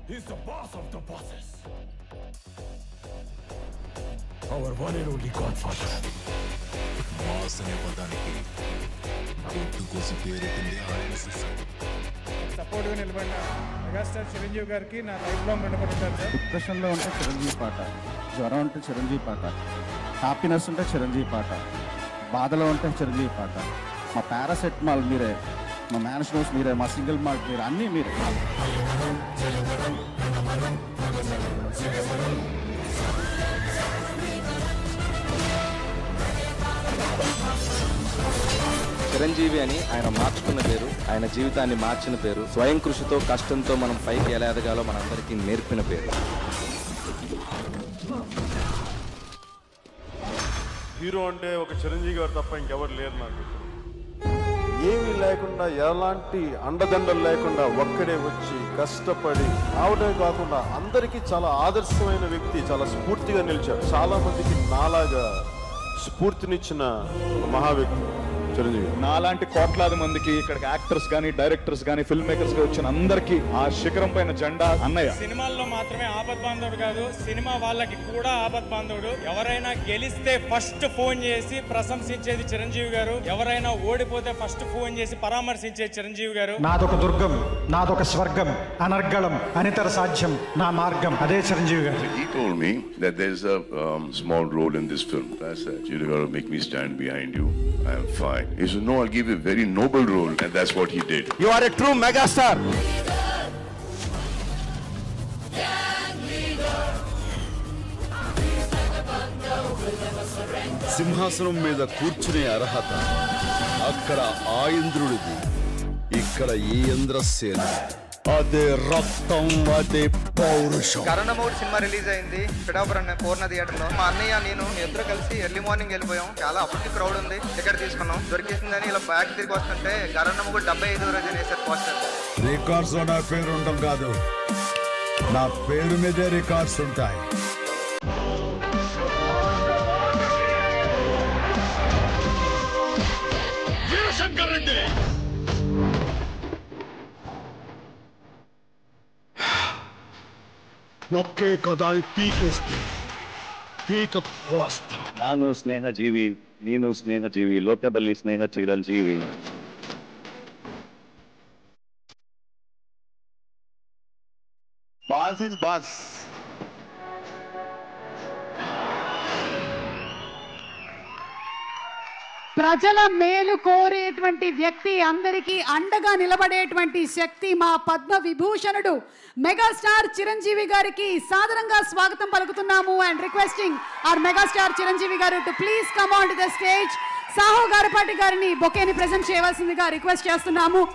He's the boss of the bosses. Our one and only godfather. Mass అనే పదానికి కొట్టు కోసి పేరెట్టింది ఆర్ఎస్ఎస్. సపోర్ట్గా నిలబడిన మెగాస్టార్ చిరంజీవి గారికి నా లైఫ్ లాంగ్ రుణపడి ఉంటాను సార్. డిప్రెషన్లో ఉంటే చిరంజీవి పాట, జ్వరం ఉంటే చిరంజీవి పాట, హ్యాపీనెస్ ఉంటే చిరంజీవి పాట, బాధలో ఉంటే చిరంజీవి పాట, మా పారాసెటమాల్ మీరే, మా మ్యాన్షనోస్ మీరే, మా సింగిల్ మాల్ట్ మీరే, అన్నీ మీరే. చిరంజీవి అని ఆయన మార్చుకున్న పేరు, ఆయన జీవితాన్ని మార్చిన పేరు, స్వయం కృషితో కష్టంతో మనం పైకి ఎలా ఎదగాలో మనందరికీ నేర్పిన పేరు. హీరో అంటే ఒక చిరంజీవి గారు తప్ప ఇంకెవరు లేరు నాకు. ఏమీ లేకుండా, ఎలాంటి అండదండలు లేకుండా ఒక్కడే వచ్చి కష్టపడి రావడమే కాకుండా అందరికీ చాలా ఆదర్శమైన వ్యక్తి, చాలా స్ఫూర్తిగా నిలిచాడు. చాలా మందికి నాలాగా స్ఫూర్తినిచ్చిన మహా వ్యక్తి చిరంజీవి. నాలాంటి కోట్లాది మందికి ఇక్కడ యాక్టర్స్ కానీ, డైరెక్టర్స్ కానీ, ఫిల్మ్ మేకర్స్ గా వచ్చిన అందరికీ ఆ శిఖరం పైన జెండా అన్నయ్య. సినిమాల్లో మాత్రమే ఆపద్ బాంధవుడు కాదు, సినిమా వాళ్ళకి కూడా ఆపద్ బాంధవుడు. ఎవరైనా గెలిస్తే ఫస్ట్ ఫోన్ చేసి ప్రశంసించేది చిరంజీవి గారు, ఎవరైనా ఓడిపోతే ఫస్ట్ ఫోన్ చేసి పరామర్శించేది చిరంజీవి గారు. నాదొక దుర్గం, నాదొక స్వర్గం, అనర్గళం, అనితర సాధ్యం, నా మార్గం, అదే చిరంజీవి గారు. He told me that there's a small role in this film. I said, you're going to make me stand behind you. I am fine. He said, no, I'll give you a very noble role. And that's what he did. You are a true megastar. సింహాసనం మీద కూర్చునే అర్హత అక్కడ ఆ ఇంద్రుడిది, ఇక్కడ ఈ ఇంద్రసేన. అదే రక్తం, అదే పౌరుషం. కరణమౌడి సినిమా రిలీజ్ అయింది పిఠాపురం పూర్ణ థియేటర్ లో. మా అన్నయ్య నేను ఇద్దరు కలిసి ఎర్లీ మార్నింగ్ వెళ్ళిపోయాం. చాలా అప్పటికి క్రౌడ్ ఉంది, టికెట్ తీసుకున్నాం, దొరికేసిందని ఇలా బ్యాక్ తిరిగి వస్తుంటే కరణమౌడి 75 రోజులు వేసారు పోస్టర్. రికార్డ్స్ లో నా పేరు ఉండడం కాదు, నా పేరు మీదే రికార్డ్స్ ఉంటాయి. నొక్కే కదా పీకేస్తే పీక వస్తా. ನಾನು ಸ್ನೇಹಜೀವಿ, ನೀನು ಸ್ನೇಹಜೀವಿ, ಲೋಕದಲ್ಲಿ ಸ್ನೇಹ ಚಿರಂಜೀವಿ. Boss is boss. ప్రజల మేలు కోరేటువంటి వ్యక్తి, అందరికీ అండగా నిలబడేటువంటి శక్తి, మా పద్మ విభూషణుడు మెగాస్టార్ చిరంజీవి గారికి సాదరంగా స్వాగతం పలుకుతున్నాము. And requesting our megastar Chiranjeevi garu to please come on to the stage. సాహో గారపాటి గారిని బొకేని ప్రెజెంట్ చేయవలసిందిగా రిక్వెస్ట్ చేస్తున్నాము.